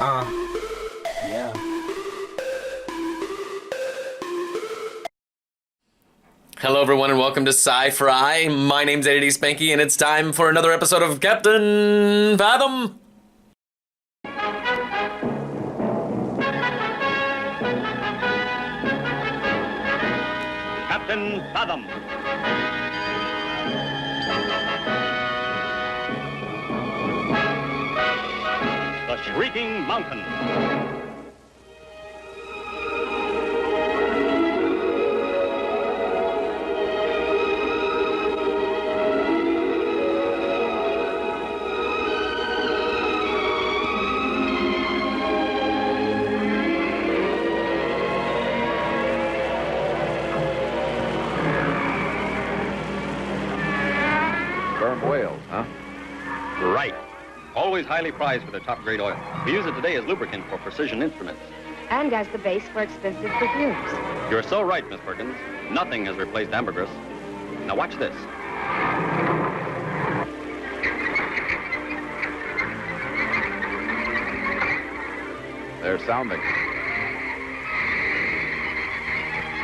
Yeah. Hello, everyone, and welcome to Sifriday. My name's Eddie Spanky, and it's time for another episode of Captain Fathom. Captain Fathom. The Shrieking Mountain. Sperm whales, huh? Right. Always highly prized for their top-grade oil. We use it today as lubricant for precision instruments. And as the base for expensive perfumes. You're so right, Miss Perkins. Nothing has replaced ambergris. Now watch this. They're sounding.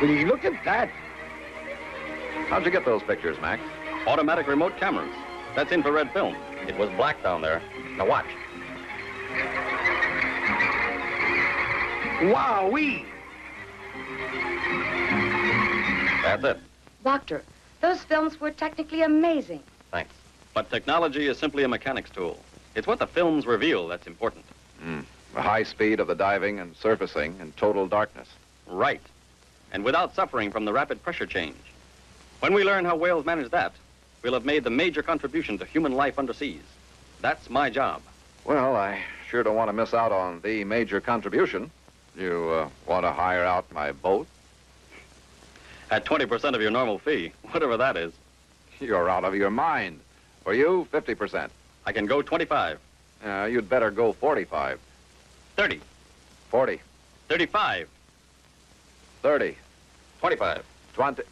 Will you look at that? How'd you get those pictures, Max? Automatic remote cameras. That's infrared film. It was black down there. Now watch. Wowee! That's it. Doctor, those films were technically amazing. Thanks. But technology is simply a mechanic's tool. It's what the films reveal that's important. The high speed of the diving and surfacing in total darkness. Right. And without suffering from the rapid pressure change. When we learn how whales manage that, we'll have made the major contribution to human life underseas. That's my job. Well, I sure don't want to miss out on the major contribution. You want to hire out my boat? At 20% of your normal fee, whatever that is. You're out of your mind. For you, 50%. I can go 25, You'd better go 45. 30, 40. 35, 30. 25. 20.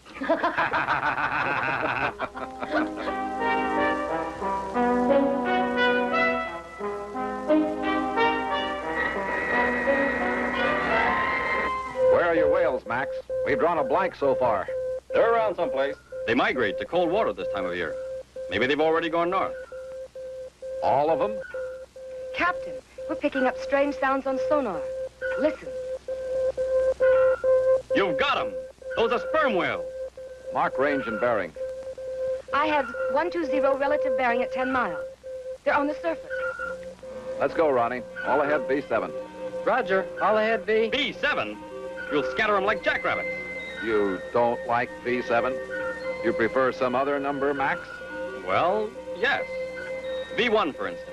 Where are your whales, Max? We've drawn a blank so far. They're around someplace. They migrate to cold water this time of year. Maybe they've already gone north. All of them? Captain, we're picking up strange sounds on sonar. Listen. You've got them. Those are sperm whales. Mark range and bearing. I have 120 relative bearing at 10 miles. They're on the surface. Let's go, Ronnie. All ahead, B7. Roger. All ahead, V. B7? You'll scatter them like jackrabbits. You don't like B7? You prefer some other number, Max? Well, yes. B1, for instance.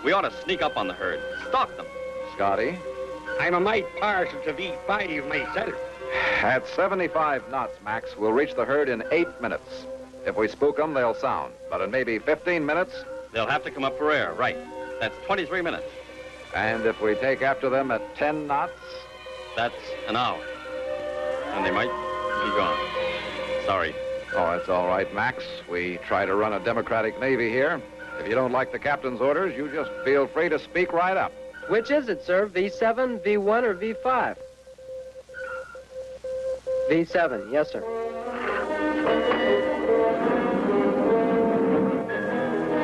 We ought to sneak up on the herd, stalk them. Scotty? I'm a mite partial to V5 myself. At 75 knots, Max, we'll reach the herd in 8 minutes. If we spook them, they'll sound. But in maybe 15 minutes, They'll have to come up for air, right. That's 23 minutes. and if we take after them at 10 knots, That's an hour. And they might be gone. Sorry. oh, that's all right, Max. We try to run a democratic Navy here. If you don't like the captain's orders, you just feel free to speak right up. Which is it, sir? V7, V1, or V5? V7, yes, sir.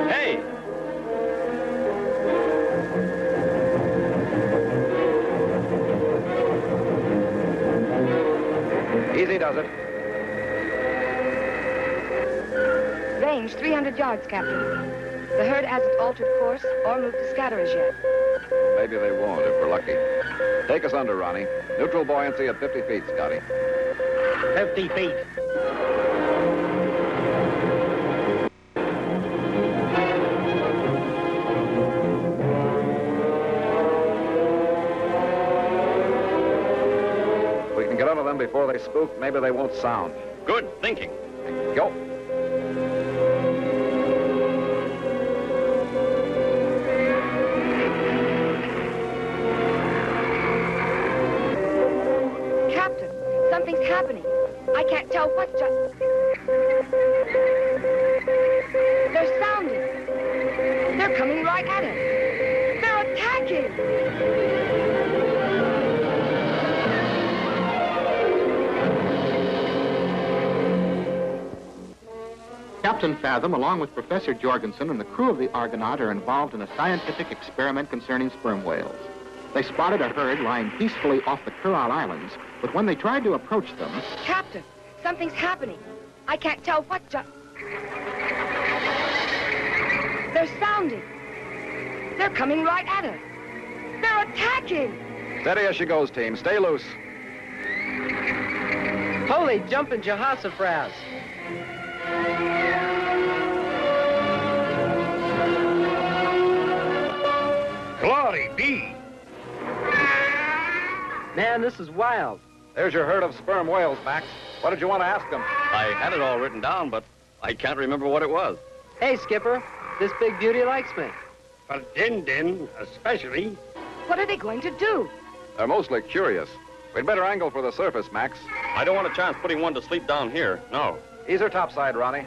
Hey! Easy does it. Range 300 yards, Captain. The herd hasn't altered course or moved to scatter as yet. Maybe they won't if we're lucky. Take us under, Ronnie. Neutral buoyancy at 50 feet, Scotty. 50 feet. If we can get under them before they spook, maybe they won't sound. Good thinking. Go. Captain, something's happening. I can't tell what just... They're sounding. They're coming right at us. They're attacking. attacking! Captain Fathom, along with Professor Jorgensen and the crew of the Argonaut, are involved in a scientific experiment concerning sperm whales. They spotted a herd lying peacefully off the Kurile Islands, but when they tried to approach them... Captain, something's happening. I can't tell what just... They're sounding. They're coming right at us. They're attacking. Steady as she goes, team. Stay loose. Holy jumping Jehoshaphat! Glory be! Man, this is wild. There's your herd of sperm whales, Max. What did you want to ask them? I had it all written down, but I can't remember what it was. Hey, Skipper, this big beauty likes me. For Din especially. What are they going to do? They're mostly curious. We'd better angle for the surface, Max. I don't want a chance putting one to sleep down here. No. Ease her topside, Ronnie.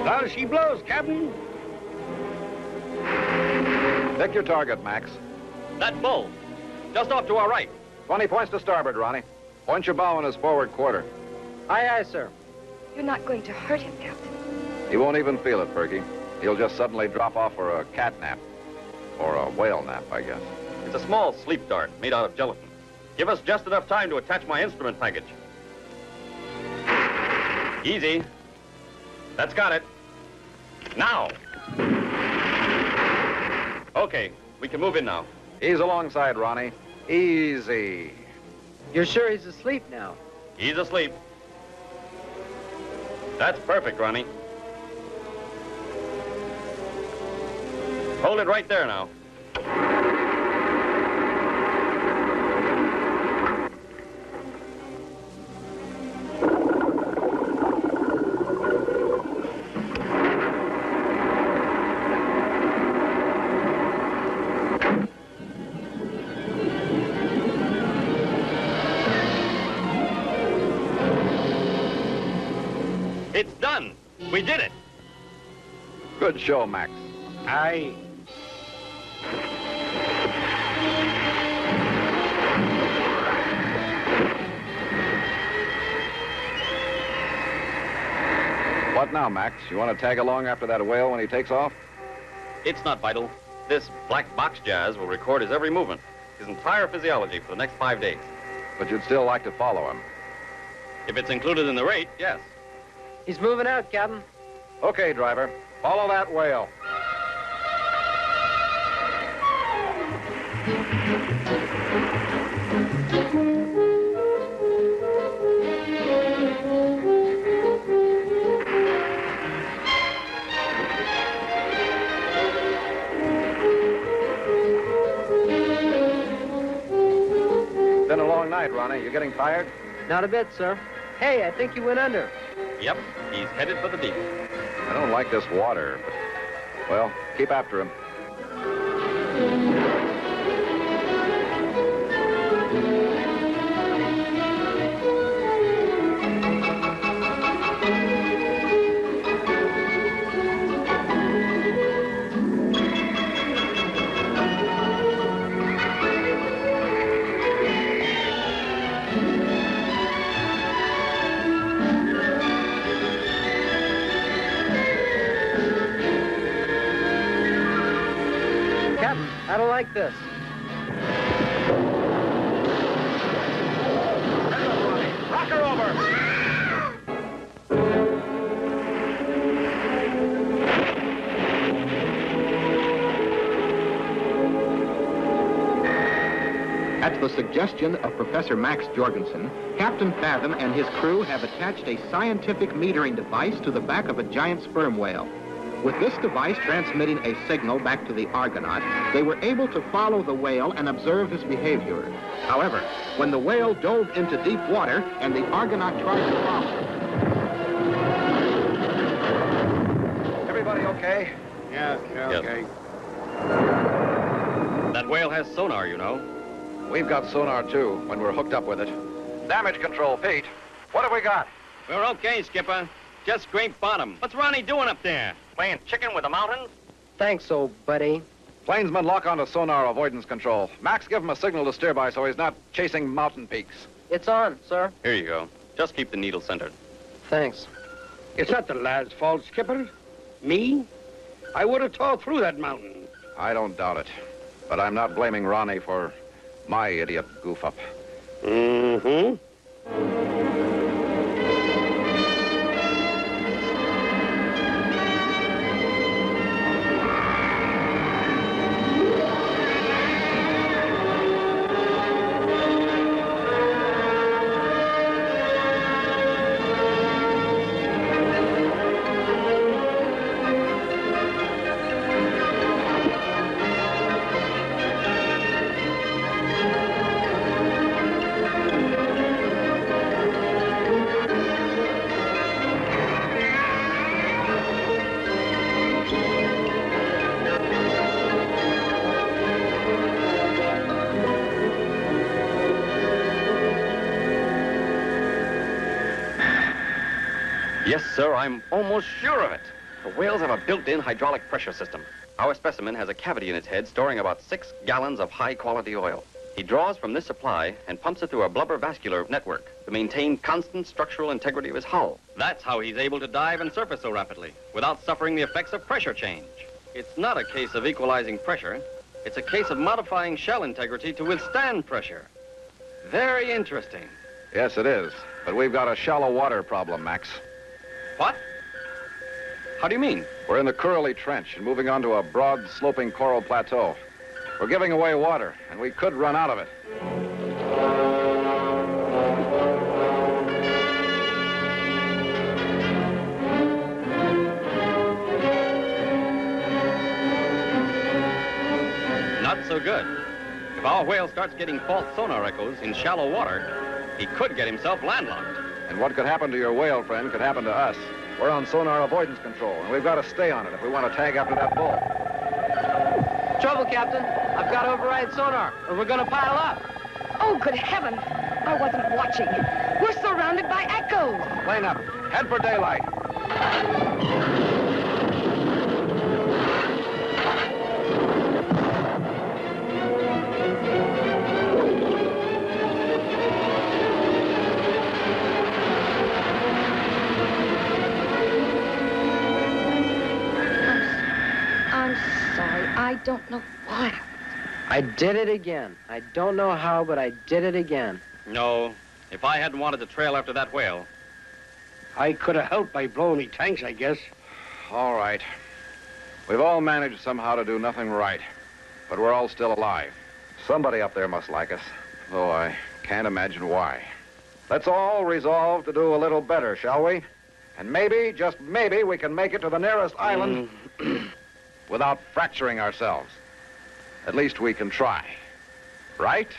There she blows, Captain. Pick your target, Max. That bull, just off to our right. 20 points to starboard, Ronnie. Point your bow in his forward quarter. Aye, aye, sir. You're not going to hurt him, Captain. He won't even feel it, Perky. He'll just suddenly drop off for a cat nap. Or a whale nap, I guess. It's a small sleep dart made out of gelatin. Give us just enough time to attach my instrument package. Easy. That's got it. Now. Okay, we can move in now. Ease alongside, Ronnie. Easy. You're sure he's asleep now? He's asleep. That's perfect, Ronnie. Hold it right there now. It's done. We did it. Good show, Max. Aye. What now, Max? You want to tag along after that whale when he takes off? It's not vital. This black box jazz will record his every movement, his entire physiology for the next 5 days. But you'd still like to follow him. If it's included in the rate, yes. He's moving out, Captain. Okay, driver. Follow that whale. Been a long night, Ronnie. You getting tired? Not a bit, sir. Hey, I think you went under. Yep, he's headed for the deep. I don't like this water, but, well, keep after him. Captain, I don't like this. Rock her over! At the suggestion of Professor Max Jorgensen, Captain Fathom and his crew have attached a scientific metering device to the back of a giant sperm whale. With this device transmitting a signal back to the Argonaut, they were able to follow the whale and observe his behavior. However, when the whale dove into deep water and the Argonaut tried to follow... Everybody okay? Yeah, Yes. okay. That whale has sonar, you know. We've got sonar, too, when we're hooked up with it. Damage control, Pete. What have we got? We're okay, Skipper. Just scrape bottom. What's Ronnie doing up there? Playing chicken with the mountains? Thanks, old buddy. Plainsman, lock onto sonar avoidance control. Max, give him a signal to steer by so he's not chasing mountain peaks. It's on, sir. Here you go. Just keep the needle centered. Thanks. It's not the lad's fault, Skipper. Me? I would have tore through that mountain. I don't doubt it. But I'm not blaming Ronnie for my idiot goof-up. Mm-hmm. Yes, sir, I'm almost sure of it. The whales have a built-in hydraulic pressure system. Our specimen has a cavity in its head storing about 6 gallons of high-quality oil. He draws from this supply and pumps it through a blubber vascular network to maintain constant structural integrity of his hull. That's how he's able to dive and surface so rapidly without suffering the effects of pressure change. It's not a case of equalizing pressure. It's a case of modifying shell integrity to withstand pressure. Very interesting. Yes, it is. But we've got a shallow water problem, Max. What? How do you mean? We're in the Curly Trench and moving onto a broad, sloping coral plateau. We're giving away water, and we could run out of it. Not so good. If our whale starts getting false sonar echoes in shallow water, he could get himself landlocked. And what could happen to your whale friend could happen to us. We're on sonar avoidance control, and we've got to stay on it if we want to tag after that bull. Trouble, Captain. I've got to override sonar, or we're going to pile up. Oh, good heavens. I wasn't watching. We're surrounded by echoes. Plane up. Head for daylight. I'm sorry. I don't know why. I did it again. I don't know how, but I did it again. No, if I hadn't wanted to trail after that whale. I could have helped by blowing me tanks, I guess. All right. We've all managed somehow to do nothing right, but we're all still alive. Somebody up there must like us, though I can't imagine why. Let's all resolve to do a little better, shall we? And maybe, just maybe, we can make it to the nearest island without fracturing ourselves. At least we can try. Right?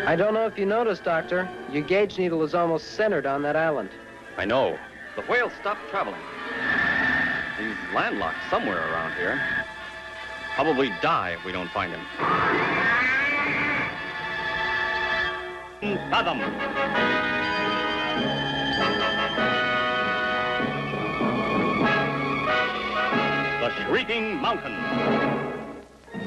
I don't know if you noticed, Doctor. Your gauge needle is almost centered on that island. I know. The whale stopped traveling. He's landlocked somewhere around here. Probably die if we don't find him. Fathom. The Shrieking Mountain.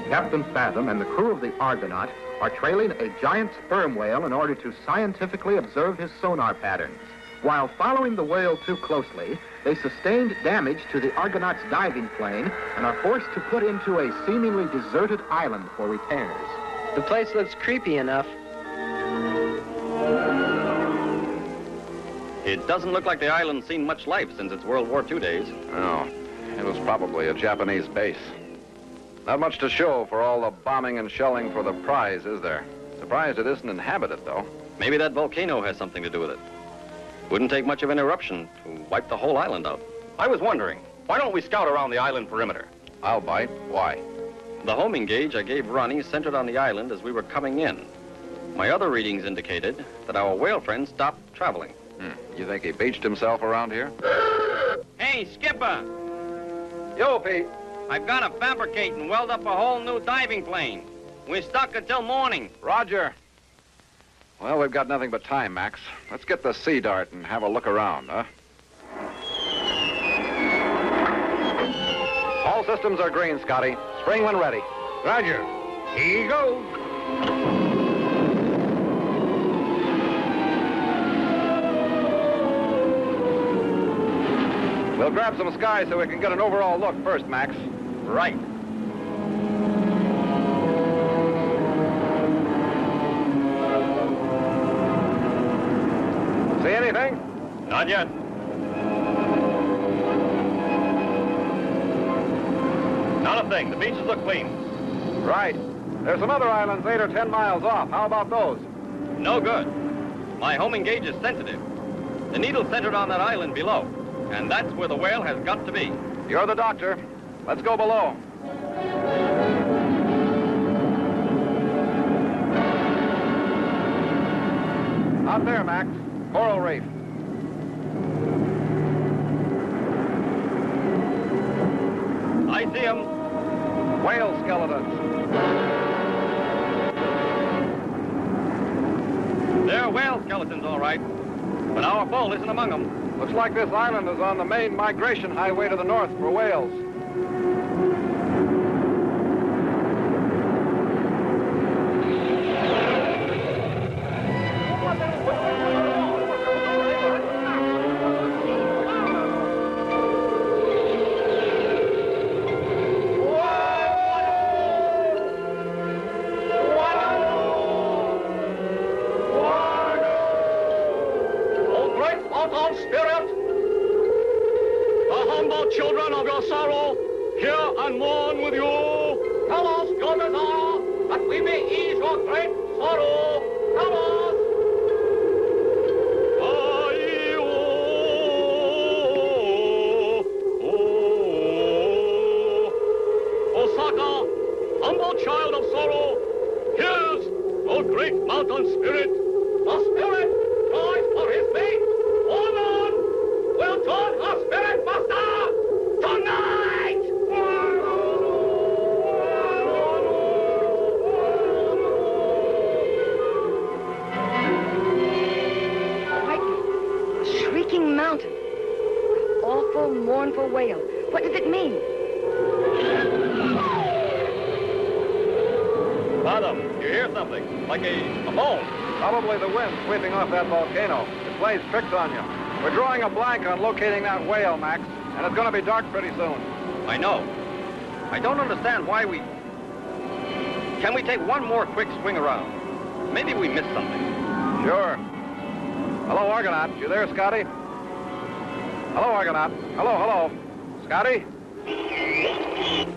Captain Fathom and the crew of the Argonaut are trailing a giant sperm whale in order to scientifically observe his sonar patterns. While following the whale too closely, they sustained damage to the Argonaut's diving plane and are forced to put into a seemingly deserted island for repairs. The place looks creepy enough. It doesn't look like the island's seen much life since its World War II days. No. It was probably a Japanese base. Not much to show for all the bombing and shelling for the prize, is there? Surprised it isn't inhabited, though. Maybe that volcano has something to do with it. Wouldn't take much of an eruption to wipe the whole island out. I was wondering, why don't we scout around the island perimeter? I'll bite. Why? The homing gauge I gave Ronnie centered on the island as we were coming in. My other readings indicated that our whale friend stopped traveling. You think he beached himself around here? Hey, Skipper! Yo, Pete. I've got to fabricate and weld up a whole new diving plane. We're stuck until morning. Roger. Well, we've got nothing but time, Max. Let's get the Sea Dart and have a look around, huh? All systems are green, Scotty. Spring when ready. Roger. Here you go. We'll grab some sky so we can get an overall look first, Max. Right. See anything? Not yet. Not a thing. The beaches look clean. Right. There's some other islands 8 or 10 miles off. How about those? No good. My homing gauge is sensitive. The needle's centered on that island below, and that's where the whale has got to be. You're the doctor. Let's go below. Out there, Max. Coral reef. I see him. Whale skeletons. They're whale skeletons, all right. But our bull isn't among them. Looks like this island is on the main migration highway to the north for whales. Children of your sorrow, hear and mourn with you. Tell us your desire, that we may ease your great sorrow. Tell us. Osaka, humble child of sorrow, here's your great mountain spirit. The spirit cries for his mate. Woman will join her spirit master. Tonight! Like a shrieking mountain. An awful, mournful wail. What does it mean? Madam, you hear something? Like a moan. Probably the wind sweeping off that volcano. It plays tricks on you. We're drawing a blank on locating that whale, Max. And it's going to be dark pretty soon. I know. I don't understand why we... Can we take one more quick swing around? Maybe we missed something. Sure. Hello, Argonaut. You there, Scotty? Hello, Argonaut. Hello, hello. Scotty?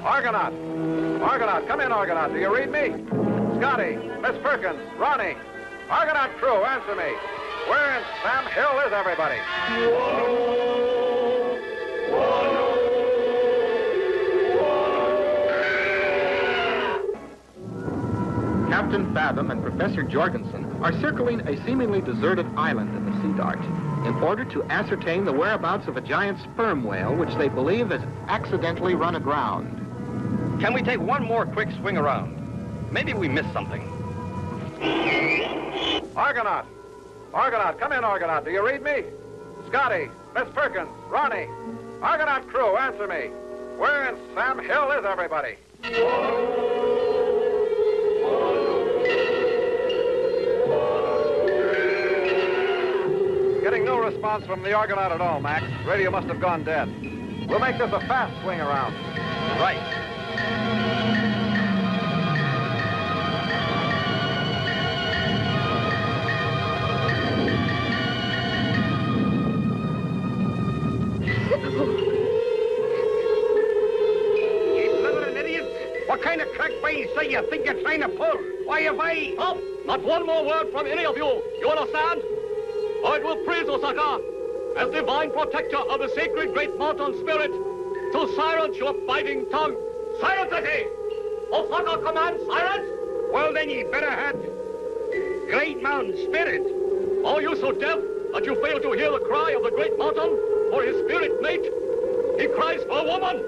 Argonaut. Argonaut. Come in, Argonaut. Do you read me? Scotty. Miss Perkins. Ronnie. Argonaut crew, answer me. Where in Sam Hill is everybody? Captain Fathom and Professor Jorgensen are circling a seemingly deserted island in the Sea Dart in order to ascertain the whereabouts of a giant sperm whale which they believe has accidentally run aground. Can we take one more quick swing around? Maybe we missed something. Argonaut. Argonaut. Come in, Argonaut. Do you read me? Scotty. Miss Perkins. Ronnie. Argonaut crew, answer me. Where in Sam Hill is everybody? Getting no response from the Argonaut at all, Max. Radio must have gone dead. We'll make this a fast swing around. Right. You blithering idiot. What kind of crack brains say you think you're trying to pull? Why have I... Stop! Not one more word from any of you. You understand? Or it will praise Osaka as divine protector of the sacred great mountain spirit to silence your biting tongue. Silence, I say! Osaka commands silence! Well, then you better had great mountain spirit. Are you so deaf that you fail to hear the cry of the great mountain for his spirit mate? He cries for a woman.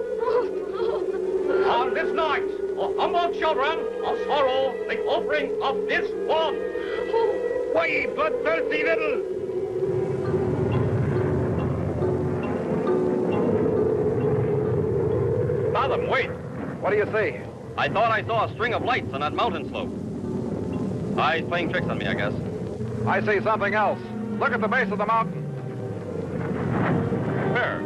On this night, O humble children of sorrow, make offering of this one. Why, ye bloodthirsty little... Fathom, wait. What do you see? I thought I saw a string of lights on that mountain slope. He's playing tricks on me, I guess. I see something else. Look at the base of the mountain. Where?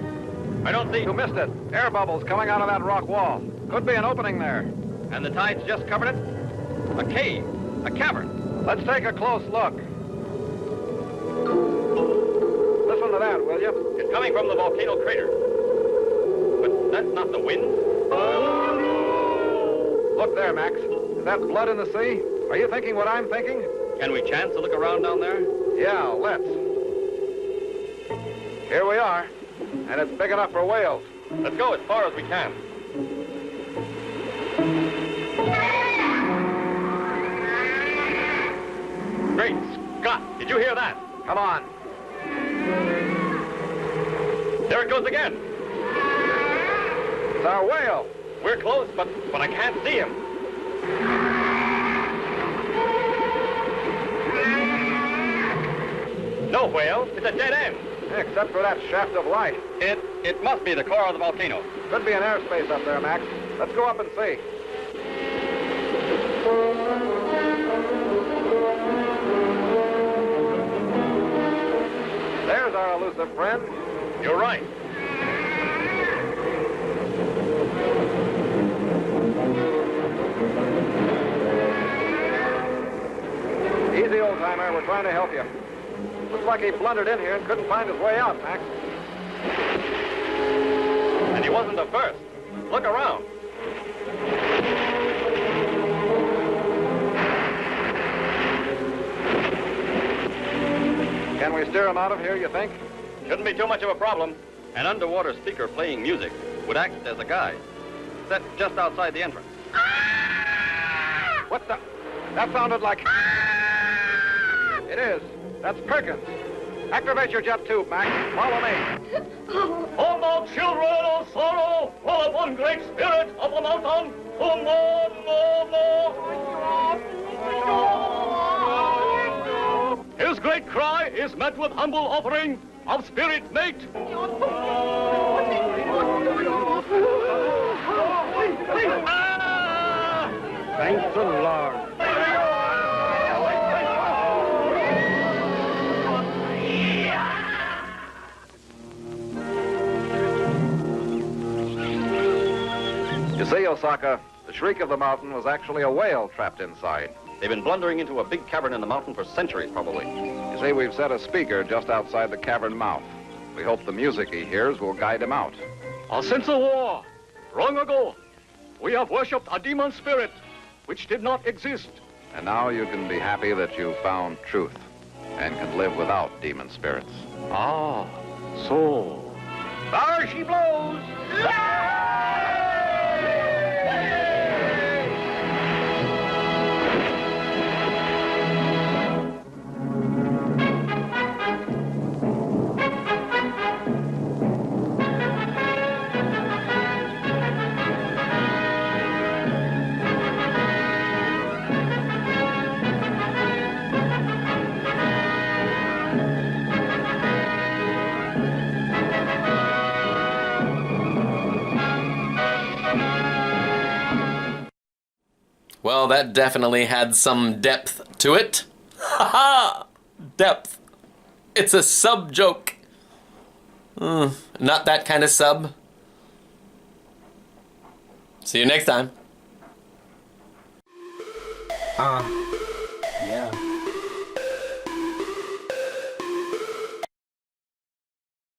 I don't see... You missed it. Air bubbles coming out of that rock wall. Could be an opening there. And the tide's just covered it? A cave. A cavern. Let's take a close look. Listen to that, will you? It's coming from the volcano crater. But that's not the wind. Look there, Max. Is that blood in the sea? Are you thinking what I'm thinking? Can we chance to look around down there? Yeah, let's. Here we are. And it's big enough for whales. Let's go as far as we can. Great Scott! Did you hear that? Come on. There it goes again. It's our whale. We're close, but I can't see him. No whale. It's a dead end. Except for that shaft of light. It must be the core of the volcano. Could be an airspace up there, Max. Let's go up and see. There's our elusive friend. You're right. Easy, old-timer. We're trying to help you. Looks like he blundered in here and couldn't find his way out, Max. And he wasn't the first. Look around. Can we steer him out of here, you think? Shouldn't be too much of a problem. An underwater speaker playing music would act as a guide. Set just outside the entrance. What the? That sounded like... It is. That's Perkins. Activate your jet tube, Max. Follow me. All thou children of sorrow, full of one great spirit of the mountain, His great cry is met with humble offering of spirit mate. Thank the Lord. You see, Osaka, the shriek of the mountain was actually a whale trapped inside. They've been blundering into a big cavern in the mountain for centuries, probably. You see, we've set a speaker just outside the cavern mouth. We hope the music he hears will guide him out. Since the war, long ago, we have worshipped a demon spirit which did not exist. And now you can be happy that you found truth and can live without demon spirits. Ah, so. There she blows! Well, that definitely had some depth to it. Ha-ha! Depth. It's a sub joke. Not that kind of sub. See you next time. Yeah.